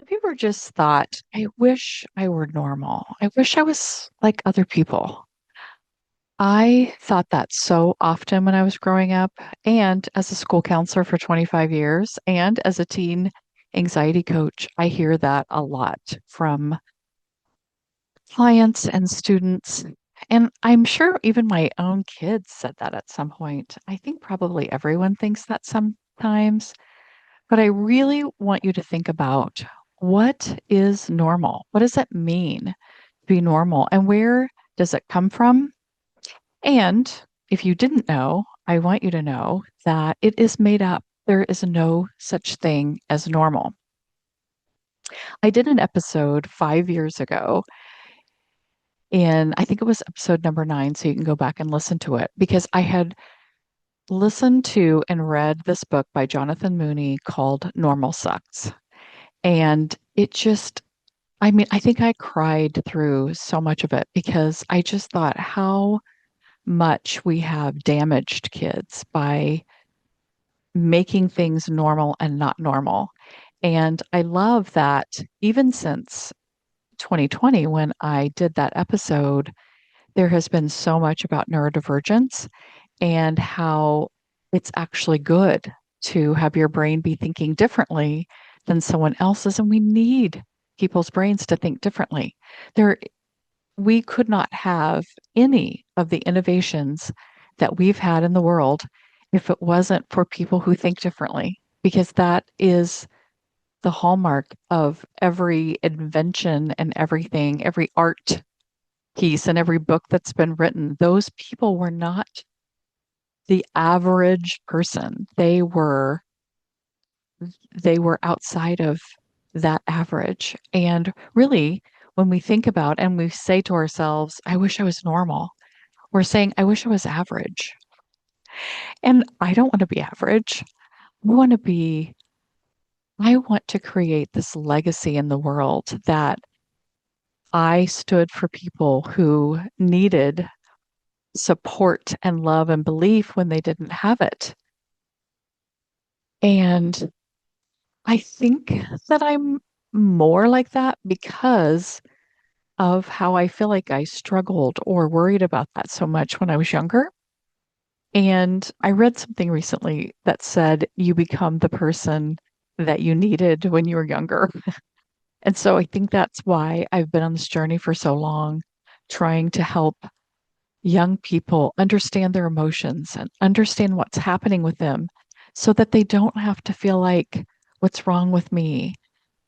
Have you ever just thought, I wish I were normal? I wish I was like other people. I thought that so often when I was growing up, and as a school counselor for 25 years, and as a teen anxiety coach, I hear that a lot from clients and students. And I'm sure even my own kids said that at some point. I think probably everyone thinks that sometimes. But I really want you to think about what is normal? What does it mean to be normal? And where does it come from? And if you didn't know, I want you to know that it is made up. There is no such thing as normal. I did an episode 5 years ago, and I think it was episode number 9. So you can go back and listen to it because I had listened to and read this book by Jonathan Mooney called Normal Sucks. And it just I mean, I think I cried through so much of it because I just thought how much we have damaged kids by making things normal and not normal. And I love that even since 2020, when I did that episode, there has been so much about neurodivergence and how it's actually good to have your brain be thinking differently than someone else's. And we need people's brains to think differently. There we could not have any of the innovations that we've had in the world if it wasn't for people who think differently, because that is the hallmark of every invention and everything, every art piece and every book that's been written. Those people were not the average person. They were outside of that average. And really, when we think about and we say to ourselves, I wish I was normal, we're saying, I wish I was average. And I don't want to be average. I want to be, I want to create this legacy in the world that I stood for people who needed support and love and belief when they didn't have it. And I think that I'm more like that because of how I feel like I struggled or worried about that so much when I was younger. And I read something recently that said you become the person that you needed when you were younger. And so I think that's why I've been on this journey for so long, trying to help young people understand their emotions and understand what's happening with them so that they don't have to feel like, what's wrong with me?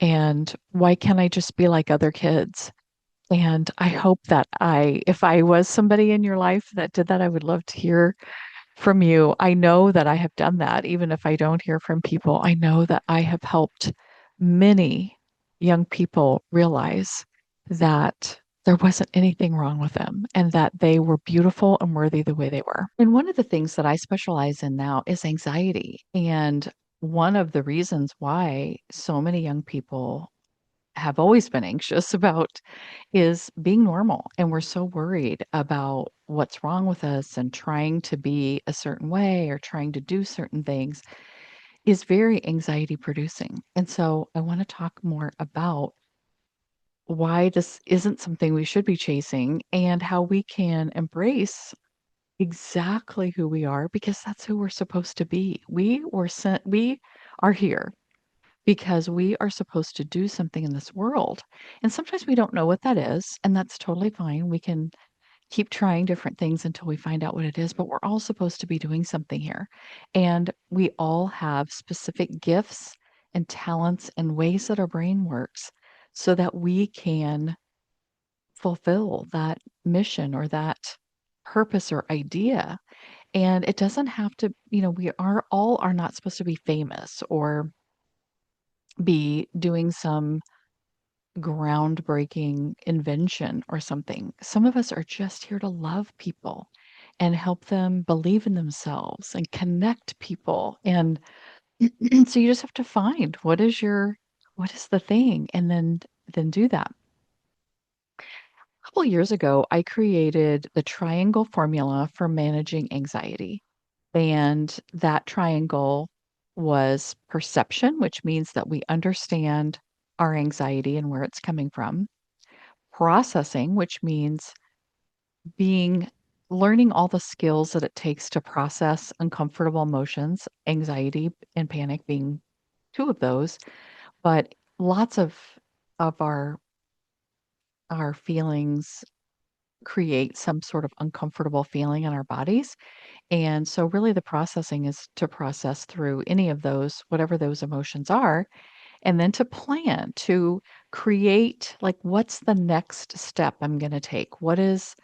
And why can't I just be like other kids? And I hope that if I was somebody in your life that did that, I would love to hear from you. I know that I have done that. Even if I don't hear from people, I know that I have helped many young people realize that there wasn't anything wrong with them and that they were beautiful and worthy the way they were. And one of the things that I specialize in now is anxiety. And one of the reasons why so many young people have always been anxious about is being normal. And we're so worried about what's wrong with us and trying to be a certain way or trying to do certain things is very anxiety producing. And so I want to talk more about why this isn't something we should be chasing and how we can embrace exactly who we are because that's who we're supposed to be. We are here because we are supposed to do something in this world. And sometimes we don't know what that is, and that's totally fine. We can keep trying different things until we find out what it is, but we're all supposed to be doing something here. And we all have specific gifts and talents and ways that our brain works so that we can fulfill that mission or that purpose or idea. And it doesn't have to, we are all are not supposed to be famous or be doing some groundbreaking invention or something. Some of us are just here to love people and help them believe in themselves and connect people. And so you just have to find what is the thing and then do that. A couple years ago, I created the triangle formula for managing anxiety. And that triangle was perception, which means that we understand our anxiety and where it's coming from. Processing, which means being learning all the skills that it takes to process uncomfortable emotions, anxiety and panic being two of those, but lots of our feelings create some sort of uncomfortable feeling in our bodies. And so really the processing is to process through any of those, whatever those emotions are, and then to plan, to create like what's the next step I'm going to take? What is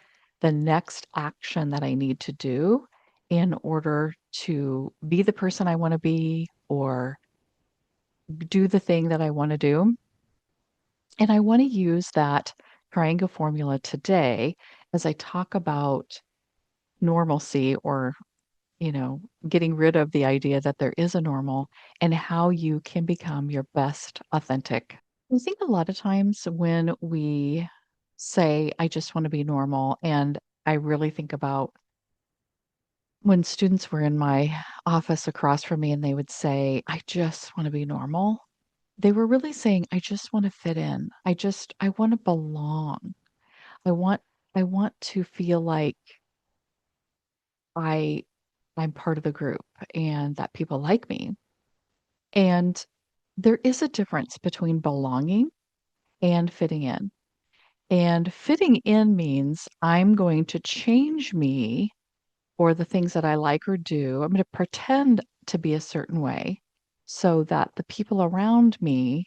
the next action that I need to do in order to be the person I want to be or do the thing that I want to do? And I want to use that triangle formula today as I talk about normalcy or, getting rid of the idea that there is a normal and how you can become your best authentic. I think a lot of times when we say, I just want to be normal, and I really think about when students were in my office across from me and they would say, I just want to be normal. They were really saying, I just want to fit in. I want to belong. I want, I want to feel like I, I'm part of the group and that people like me. And there is a difference between belonging and fitting in. And fitting in means I'm going to change me or the things that I like or do. I'm going to pretend to be a certain way so that the people around me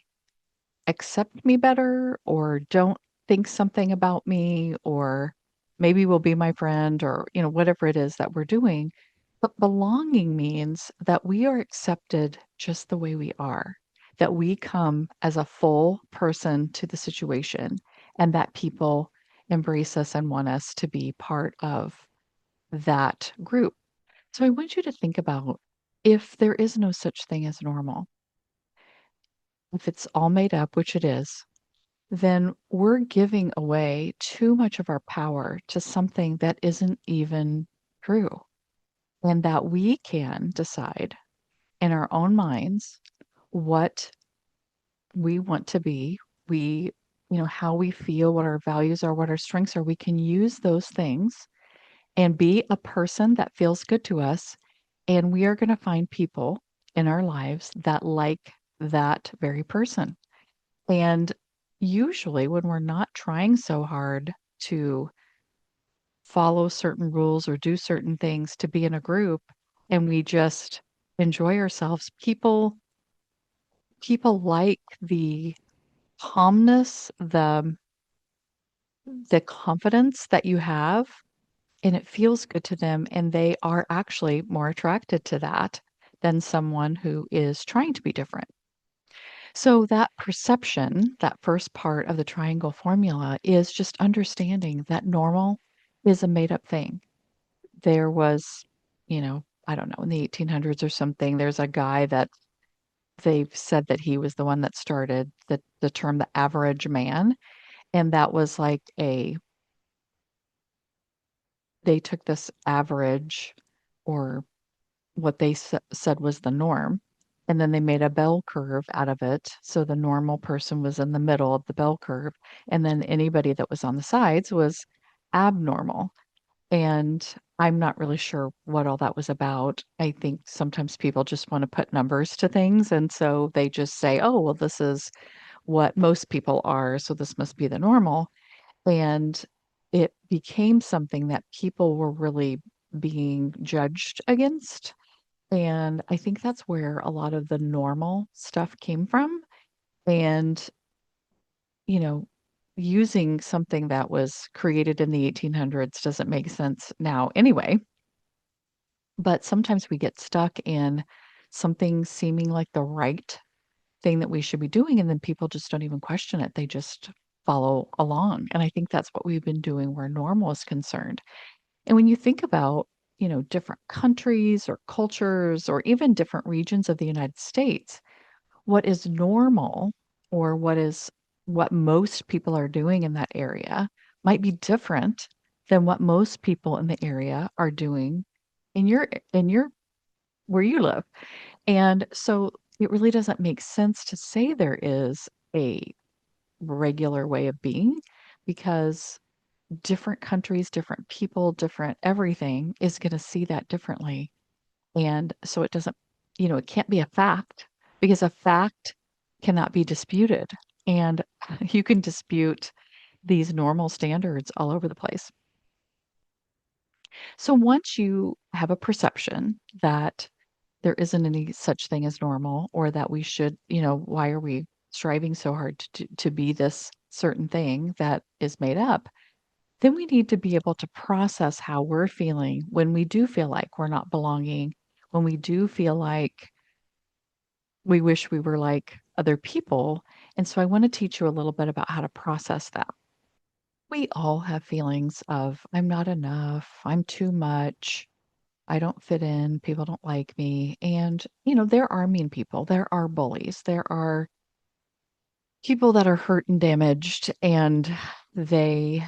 accept me better or don't think something about me or maybe will be my friend or whatever it is that we're doing. But belonging means that we are accepted just the way we are, that we come as a full person to the situation and that people embrace us and want us to be part of that group. So I want you to think about, if there is no such thing as normal, if it's all made up, which it is, then we're giving away too much of our power to something that isn't even true, and that we can decide in our own minds what we want to be. We, how we feel, what our values are, what our strengths are. We can use those things and be a person that feels good to us. And we are going to find people in our lives that like that very person. And usually, when we're not trying so hard to follow certain rules or do certain things to be in a group and we just enjoy ourselves, people like the calmness, the confidence that you have, and it feels good to them, and they are actually more attracted to that than someone who is trying to be different. So that perception, that first part of the triangle formula is just understanding that normal is a made up thing. There was, I don't know, in the 1800s or something, there's a guy that they've said that he was the one that started the term the average man. And that was like they took this average or what they said was the norm. And then they made a bell curve out of it. So the normal person was in the middle of the bell curve. And then anybody that was on the sides was abnormal. And I'm not really sure what all that was about. I think sometimes people just want to put numbers to things. And so they just say, oh, well, this is what most people are. So this must be the normal. And it became something that people were really being judged against. And I think that's where a lot of the normal stuff came from. And, you know, using something that was created in the 1800s doesn't make sense now anyway. But sometimes we get stuck in something seeming like the right thing that we should be doing, and then people just don't even question it. They just follow along. And I think that's what we've been doing where normal is concerned. And when you think about, different countries or cultures or even different regions of the United States, what is normal or what most people are doing in that area might be different than what most people in the area are doing in your where you live. And so it really doesn't make sense to say there is a regular way of being because different countries, different people, different everything is going to see that differently. And so it doesn't, it can't be a fact because a fact cannot be disputed. And you can dispute these normal standards all over the place. So once you have a perception that there isn't any such thing as normal or that we should, why are we striving so hard to be this certain thing that is made up? Then we need to be able to process how we're feeling when we do feel like we're not belonging, when we do feel like we wish we were like other people. And so I want to teach you a little bit about how to process that. We all have feelings of I'm not enough, I'm too much, I don't fit in, people don't like me. And, there are mean people, there are bullies, there are people that are hurt and damaged, and they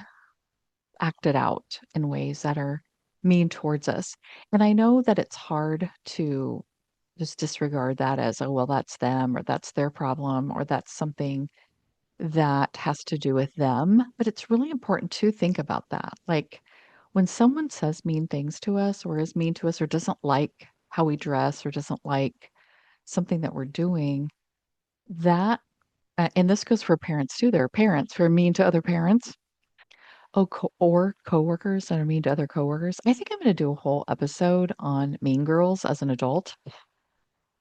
acted out in ways that are mean towards us. And I know that it's hard to just disregard that as, oh, well, that's them or that's their problem or that's something that has to do with them. But it's really important to think about that. Like when someone says mean things to us or is mean to us or doesn't like how we dress or doesn't like something that we're doing, that, and this goes for parents too, there are parents who are mean to other parents. Oh, or coworkers that are mean to other coworkers. I think I'm gonna do a whole episode on mean girls as an adult,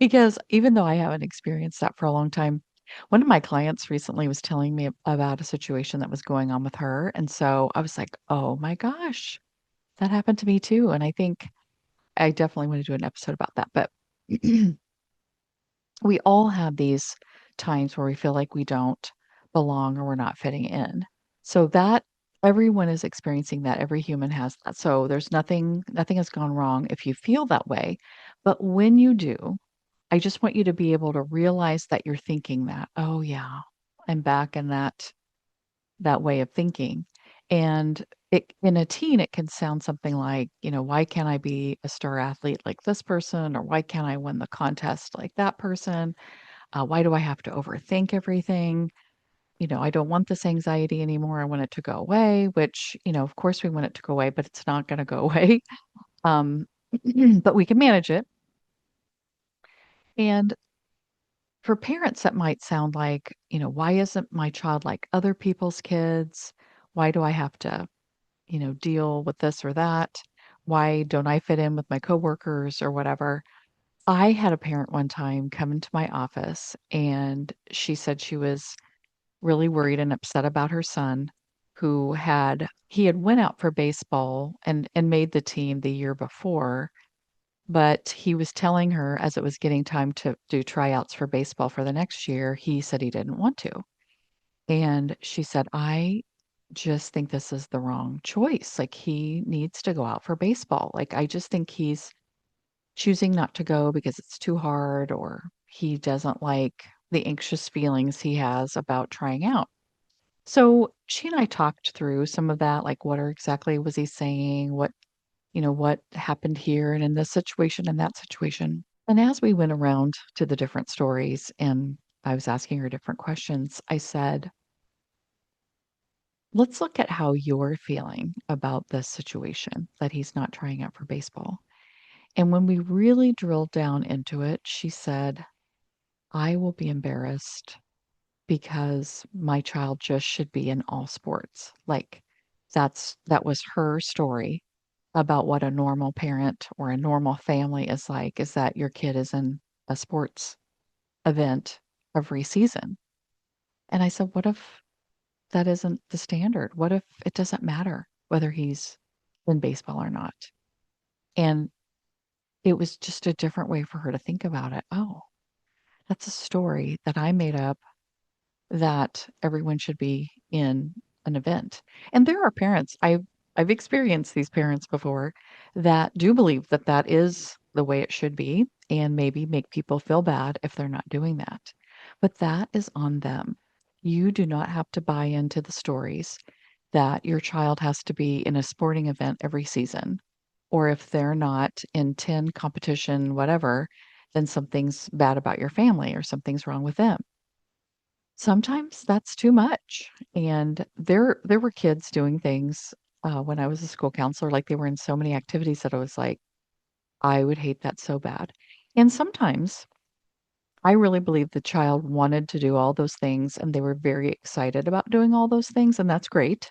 because even though I haven't experienced that for a long time, one of my clients recently was telling me about a situation that was going on with her, and so I was like, "Oh my gosh, that happened to me too," and I think I definitely wanna do an episode about that, but we all have these times where we feel like we don't belong or we're not fitting in. So that everyone is experiencing that. Every human has that. So there's nothing has gone wrong if you feel that way. But when you do, I just want you to be able to realize that you're thinking that, oh yeah, I'm back in that way of thinking. And in a teen, it can sound something like, why can't I be a star athlete like this person? Or why can't I win the contest like that person? Why do I have to overthink everything? I don't want this anxiety anymore. I want it to go away, which, of course we want it to go away, but it's not going to go away. Um, but we can manage it. And for parents, that might sound like, why isn't my child like other people's kids? Why do I have to, deal with this or that? Why don't I fit in with my coworkers or whatever? I had a parent one time come into my office and she said she was really worried and upset about her son who had went out for baseball and made the team the year before, but he was telling her as it was getting time to do tryouts for baseball for the next year, he said he didn't want to. And she said, "I just think this is the wrong choice. Like he needs to go out for baseball. Like I just think he's choosing not to go because it's too hard or he doesn't like the anxious feelings he has about trying out." So she and I talked through some of that, like exactly was he saying, what happened here and in this situation and that situation. And as we went around to the different stories and I was asking her different questions, I said, let's look at how you're feeling about this situation that he's not trying out for baseball. And when we really drilled down into it, she said, I will be embarrassed because my child just should be in all sports. Like that was her story about what a normal parent or a normal family is like, is that your kid is in a sports event every season. And I said, what if that isn't the standard? What if it doesn't matter whether he's in baseball or not? And it was just a different way for her to think about it. Oh, that's a story that I made up that everyone should be in an event. And there are parents, I've experienced these parents before that do believe that that is the way it should be and maybe make people feel bad if they're not doing that. But that is on them. You do not have to buy into the stories that your child has to be in a sporting event every season, or if they're not in 10 competition, whatever, then something's bad about your family or something's wrong with them. sometimes that's too much. And there were kids doing things when I was a school counselor, like they were in so many activities that I was like, I would hate that so bad. And sometimes I really believe the child wanted to do all those things and they were very excited about doing all those things, and that's great.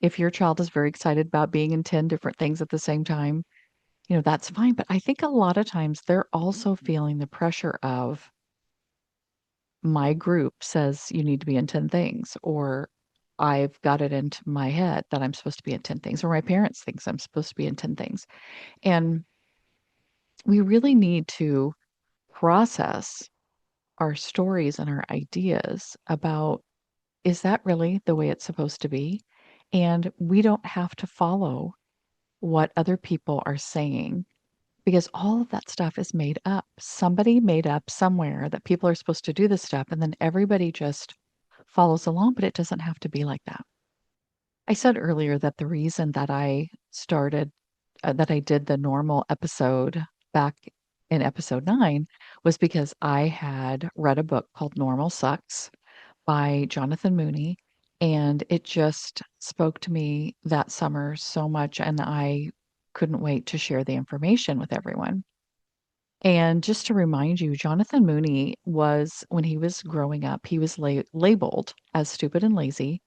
If your child is very excited about being in 10 different things at the same time, that's fine. But I think a lot of times they're also feeling the pressure of my group says you need to be in 10 things, or I've got it into my head that I'm supposed to be in 10 things, or my parents thinks I'm supposed to be in 10 things. And we really need to process our stories and our ideas about, is that really the way it's supposed to be? And we don't have to follow what other people are saying because all of that stuff is made up. Somebody made up somewhere that people are supposed to do this stuff, and then everybody just follows along, but it doesn't have to be like that. I said earlier that the reason that that I did the normal episode back in episode 9 was because I had read a book called Normal Sucks by Jonathan Mooney, and it just spoke to me that summer so much, and I couldn't wait to share the information with everyone. And just to remind you, Jonathan Mooney was, when he was growing up, he was labeled as stupid and lazy.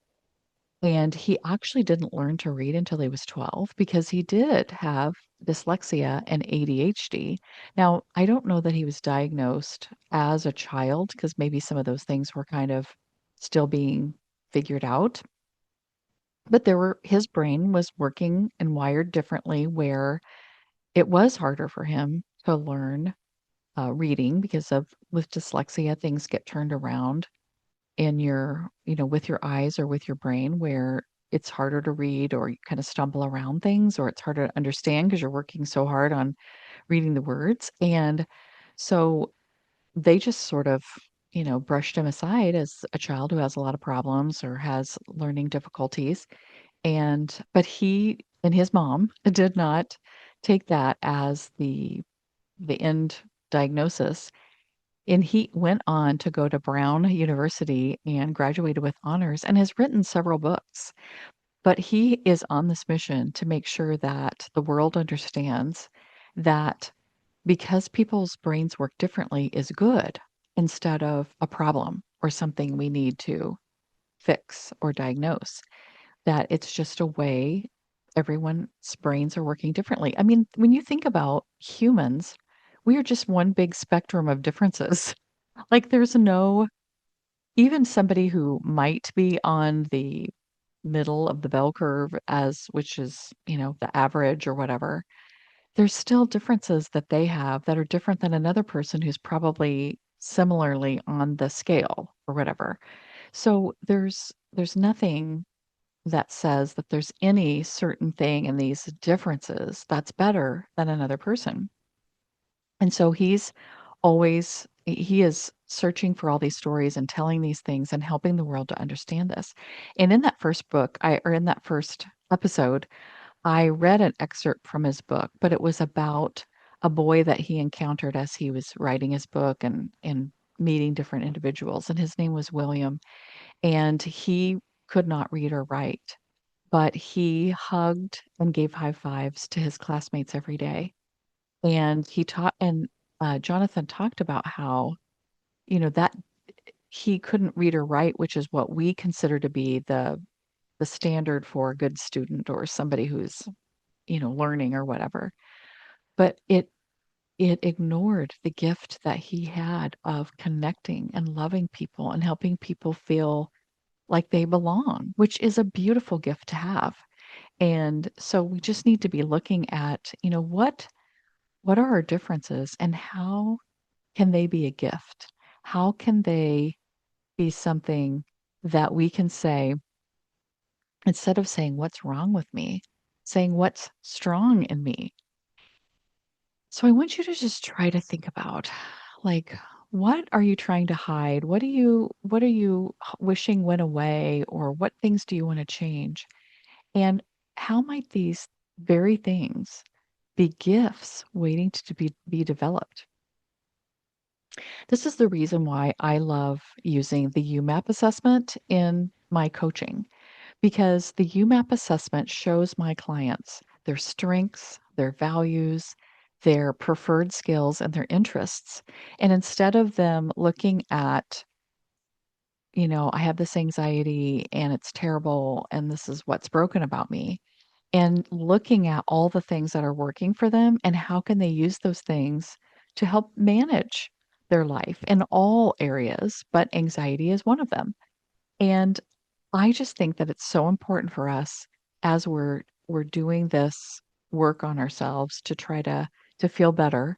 And he actually didn't learn to read until he was 12 because he did have dyslexia and ADHD. Now, I don't know that he was diagnosed as a child because maybe some of those things were kind of still being figured out. But his brain was working and wired differently where it was harder for him to learn reading because of with dyslexia, things get turned around in with your eyes or with your brain where it's harder to read or you kind of stumble around things or it's harder to understand because you're working so hard on reading the words. And so they just sort of, brushed him aside as a child who has a lot of problems or has learning difficulties. But he and his mom did not take that as the end diagnosis, and he went on to go to Brown University and graduated with honors and has written several books. But he is on this mission to make sure that the world understands that because people's brains work differently is good instead of a problem or something we need to fix or diagnose, that it's just a way everyone's brains are working differently. I mean, when you think about humans, we are just one big spectrum of differences. Like, there's no even somebody who might be on the middle of the bell curve as which is, the average or whatever, there's still differences that they have that are different than another person who's probably similarly on the scale or whatever. So there's nothing that says that there's any certain thing in these differences that's better than another person. And so he is searching for all these stories and telling these things and helping the world to understand this. And in that first book, in that first episode, I read an excerpt from his book, but it was about a boy that he encountered as he was writing his book and meeting different individuals. And his name was William. And he could not read or write, but he hugged and gave high fives to his classmates every day. And Jonathan talked about how, that he couldn't read or write, which is what we consider to be the standard for a good student or somebody who's, learning or whatever. But it ignored the gift that he had of connecting and loving people and helping people feel like they belong, which is a beautiful gift to have. And so we just need to be looking at, what are our differences and how can they be a gift? How can they be something that we can say, instead of saying, what's wrong with me, saying, what's strong in me? So I want you to just try to think about, like, what are you trying to hide? What are you wishing went away? Or what things do you want to change? And how might these very things be gifts waiting to be developed? This is the reason why I love using the UMAP assessment in my coaching, because the UMAP assessment shows my clients their strengths, their values, their preferred skills, and their interests. And instead of them looking at, I have this anxiety and it's terrible and this is what's broken about me, and looking at all the things that are working for them and how can they use those things to help manage their life in all areas, but anxiety is one of them. And I just think that it's so important for us as we're doing this work on ourselves to try to feel better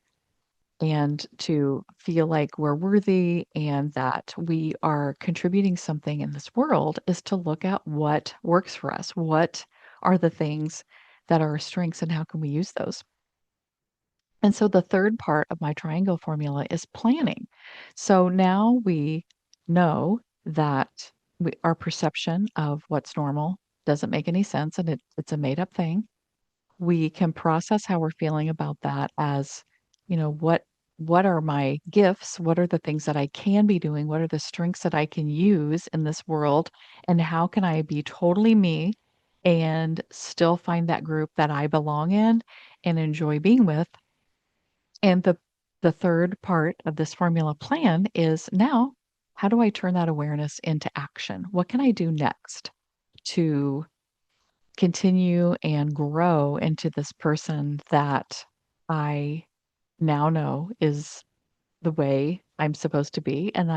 and to feel like we're worthy and that we are contributing something in this world is to look at what works for us. What are the things that are our strengths and how can we use those? And so the third part of my triangle formula is planning. So now we know that our perception of what's normal doesn't make any sense and it's a made up thing. We can process how we're feeling about that as, what are my gifts? What are the things that I can be doing? What are the strengths that I can use in this world? And how can I be totally me and still find that group that I belong in and enjoy being with? And the third part of this formula plan is now, how do I turn that awareness into action? What can I do next to continue and grow into this person that I now know is the way I'm supposed to be and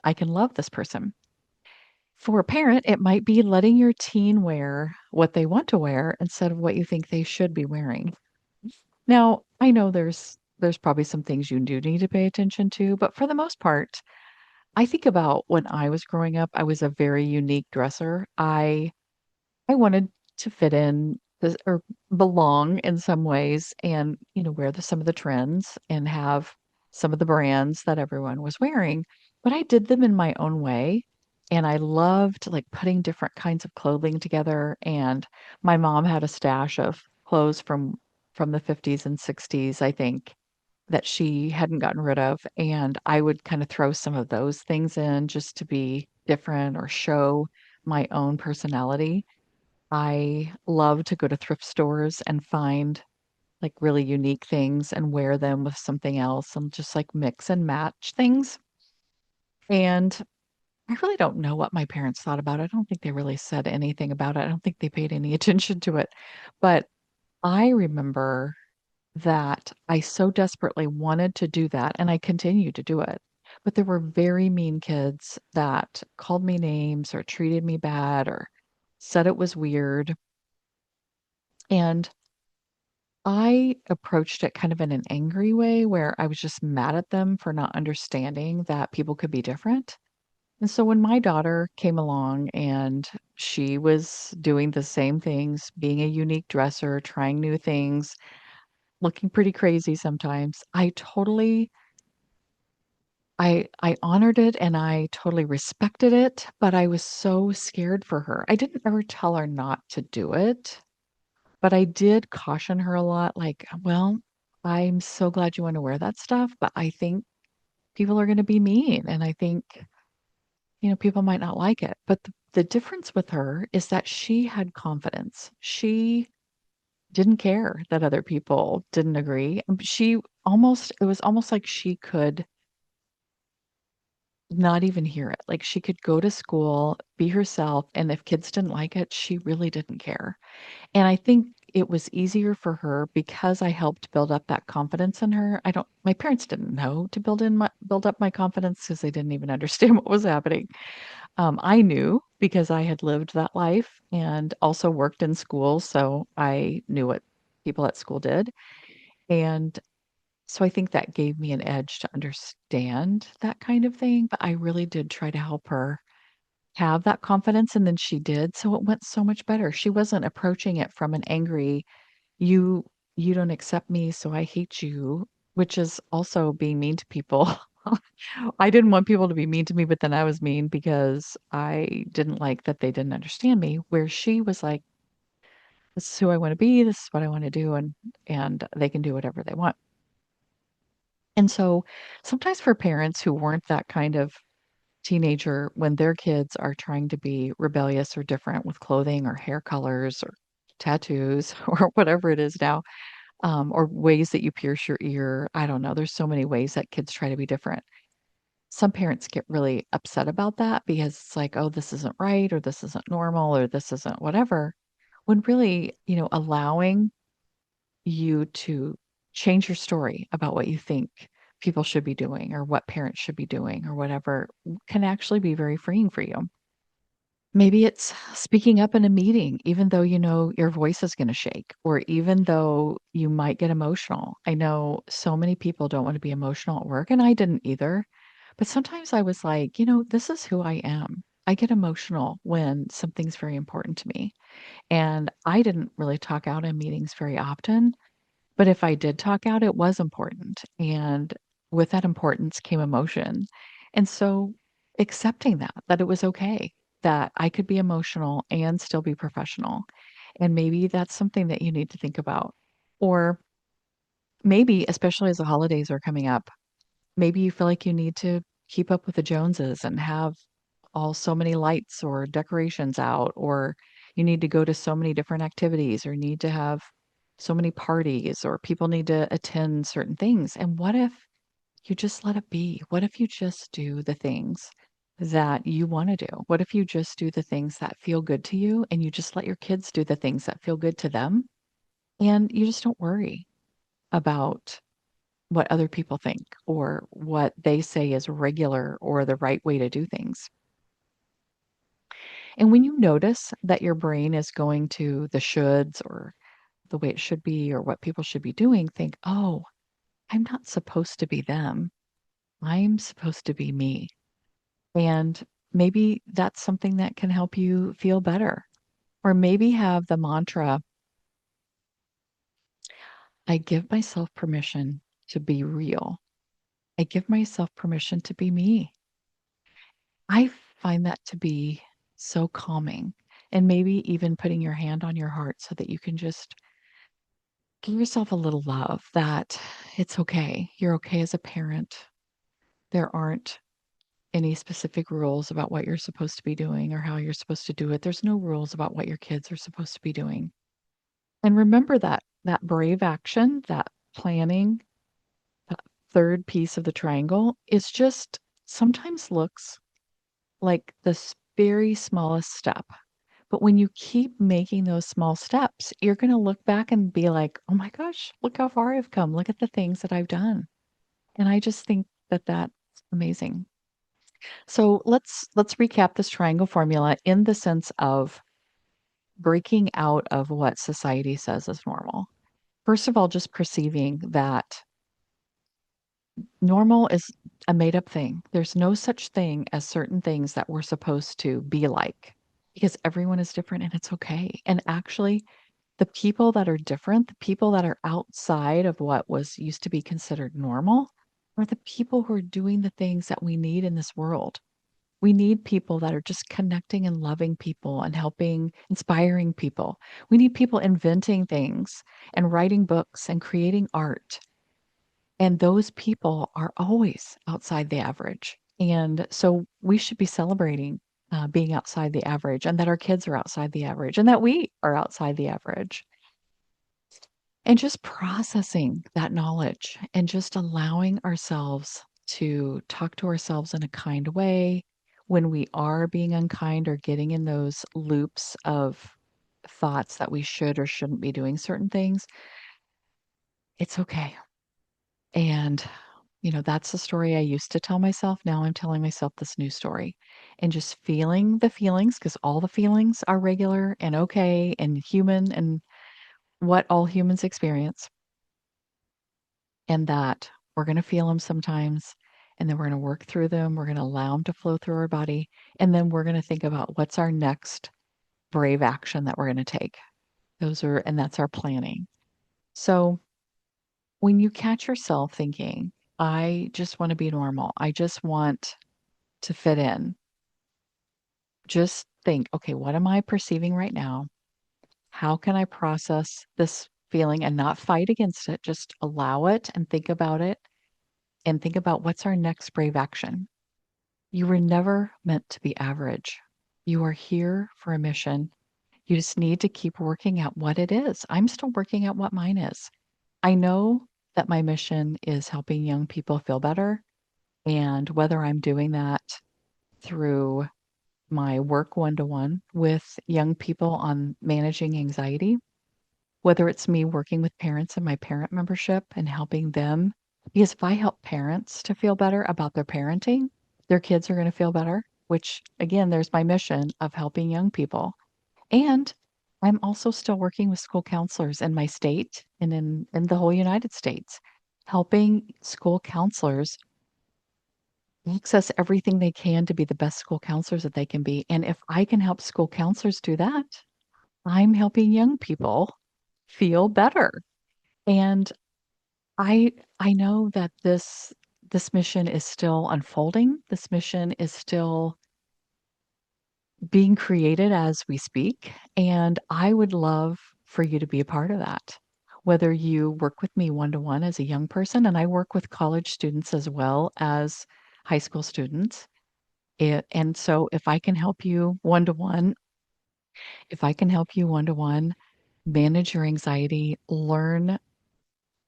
I can love this person. For a parent, it might be letting your teen wear what they want to wear instead of what you think they should be wearing. Now, I know there's probably some things you do need to pay attention to, but for the most part, I think about when I was growing up, I was a very unique dresser. I wanted to fit in this or belong in some ways and, wear some of the trends and have some of the brands that everyone was wearing, but I did them in my own way. And I loved like putting different kinds of clothing together. And my mom had a stash of clothes from the 50s and 60s, I think, that she hadn't gotten rid of. And I would kind of throw some of those things in just to be different or show my own personality. I love to go to thrift stores and find, like, really unique things and wear them with something else and just, like, mix and match things, and I really don't know what my parents thought about it. I don't think they really said anything about it. I don't think they paid any attention to it, but I remember that I so desperately wanted to do that, and I continued to do it, but there were very mean kids that called me names or treated me bad or said it was weird, and I approached it kind of in an angry way where I was just mad at them for not understanding that people could be different. And so when my daughter came along and she was doing the same things, being a unique dresser, trying new things, looking pretty crazy sometimes, I honored it and I totally respected it, but I was so scared for her. I didn't ever tell her not to do it. But I did caution her a lot, like, "Well, I'm so glad you wanna wear that stuff, but I think people are gonna be mean, and I think, people might not like it." But the difference with her is that she had confidence. She didn't care that other people didn't agree. She almost it was almost like she could not even hear it. Like, she could go to school, be herself, and if kids didn't like it, she really didn't care. And I think it was easier for her because I helped build up that confidence in her. I don't My parents didn't know to build up my confidence because they didn't even understand what was happening. I knew because I had lived that life and also worked in school, so I knew what people at school did. And so I think that gave me an edge to understand that kind of thing, but I really did try to help her have that confidence, and then she did, so it went so much better. She wasn't approaching it from an angry, "You you don't accept me, so I hate you," which is also being mean to people. I didn't want people to be mean to me, but then I was mean because I didn't like that they didn't understand me, where she was like, "This is who I wanna be, this is what I wanna do, and they can do whatever they want." And so sometimes for parents who weren't that kind of teenager, when their kids are trying to be rebellious or different with clothing or hair colors or tattoos or whatever it is now, or ways that you pierce your ear. I don't know. There's so many ways that kids try to be different. Some parents get really upset about that because it's like, oh, this isn't right, or this isn't normal, or this isn't whatever. When really, allowing you to change your story about what you think people should be doing or what parents should be doing or whatever can actually be very freeing for you. Maybe it's speaking up in a meeting, even though you know your voice is going to shake, or even though you might get emotional. I know so many people don't want to be emotional at work, and I didn't either. But sometimes I was like, this is who I am. I get emotional when something's very important to me. And I didn't really talk out in meetings very often. But if I did talk out, it was important, and with that importance came emotion. And so accepting that it was okay, that I could be emotional and still be professional. And maybe that's something that you need to think about. Or maybe, especially as the holidays are coming up, maybe you feel like you need to keep up with the Joneses and have all so many lights or decorations out, or you need to go to so many different activities, or need to have so many parties, or people need to attend certain things. And what if you just let it be? What if you just do the things that you want to do? What if you just do the things that feel good to you and you just let your kids do the things that feel good to them? And you just don't worry about what other people think or what they say is regular or the right way to do things. And when you notice that your brain is going to the shoulds or the way it should be or what people should be doing, think, oh, I'm not supposed to be them. I'm supposed to be me. And maybe that's something that can help you feel better. Or maybe have the mantra, I give myself permission to be real. I give myself permission to be me. I find that to be so calming. And maybe even putting your hand on your heart so that you can just give yourself a little love that it's okay. You're okay as a parent. There aren't any specific rules about what you're supposed to be doing or how you're supposed to do it. There's no rules about what your kids are supposed to be doing. And remember that brave action, that planning, that third piece of the triangle is just sometimes looks like this very smallest step. But when you keep making those small steps, you're going to look back and be like, oh my gosh, look how far I've come. Look at the things that I've done. And I just think that that's amazing. So let's recap this triangle formula in the sense of breaking out of what society says is normal. First of all, just perceiving that normal is a made up thing. There's no such thing as certain things that we're supposed to be like because everyone is different and it's okay. And actually, the people that are different, the people that are outside of what was used to be considered normal, are the people who are doing the things that we need in this world. We need people that are just connecting and loving people and helping, inspiring people. We need people inventing things and writing books and creating art. And those people are always outside the average. And so we should be celebrating being outside the average and that our kids are outside the average and that we are outside the average. And just processing that knowledge and just allowing ourselves to talk to ourselves in a kind way when we are being unkind or getting in those loops of thoughts that we should or shouldn't be doing certain things, it's okay. And, that's the story I used to tell myself. Now I'm telling myself this new story and just feeling the feelings because all the feelings are regular and okay and human and what all humans experience. And that we're going to feel them sometimes. And then we're going to work through them. We're going to allow them to flow through our body. And then we're going to think about what's our next brave action that we're going to take. And that's our planning. So when you catch yourself thinking, I just want to be normal, I just want to fit in, just think, okay, what am I perceiving right now? How can I process this feeling and not fight against it? Just allow it and think about it and think about what's our next brave action. You were never meant to be average. You are here for a mission. You just need to keep working at what it is. I'm still working at what mine is. I know that my mission is helping young people feel better. And whether I'm doing that through my work one to one with young people on managing anxiety, whether it's me working with parents in my parent membership and helping them, because if I help parents to feel better about their parenting, their kids are going to feel better, which again, there's my mission of helping young people. And I'm also still working with school counselors in my state and in the whole United States, helping school counselors access everything they can to be the best school counselors that they can be. And if I can help school counselors do that, I'm helping young people feel better. And I know that this mission is still unfolding. This mission is still being created as we speak, and I would love for you to be a part of that. Whether you work with me one to one as a young person, and I work with college students as well as high school students. And so if I can help you one to one, if I can help you one to one manage your anxiety, learn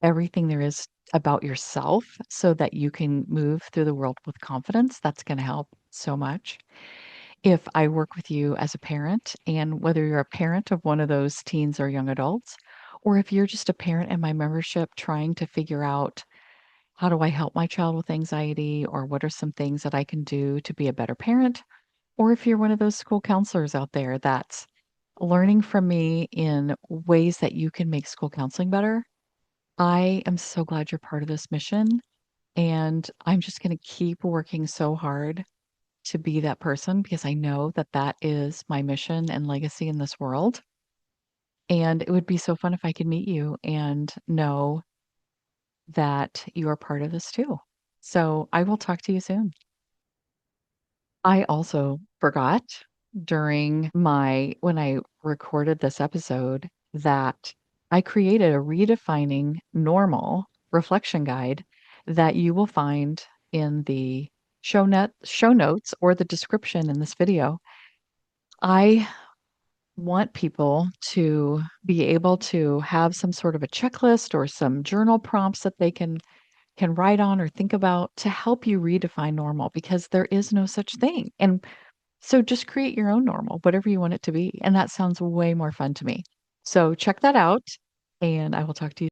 everything there is about yourself so that you can move through the world with confidence, that's going to help so much. If I work with you as a parent, and whether you're a parent of one of those teens or young adults, or if you're just a parent in my membership trying to figure out how do I help my child with anxiety, or what are some things that I can do to be a better parent, or if you're one of those school counselors out there that's learning from me in ways that you can make school counseling better, I am so glad you're part of this mission. And I'm just going to keep working so hard to be that person because I know that that is my mission and legacy in this world. And it would be so fun if I could meet you and know that you are part of this too. So I will talk to you soon. I also forgot during when I recorded this episode that I created a redefining normal reflection guide that you will find in the show notes or the description in this video. I want people to be able to have some sort of a checklist or some journal prompts that they can write on or think about to help you redefine normal because there is no such thing. And so just create your own normal, whatever you want it to be. And that sounds way more fun to me. So check that out and I will talk to you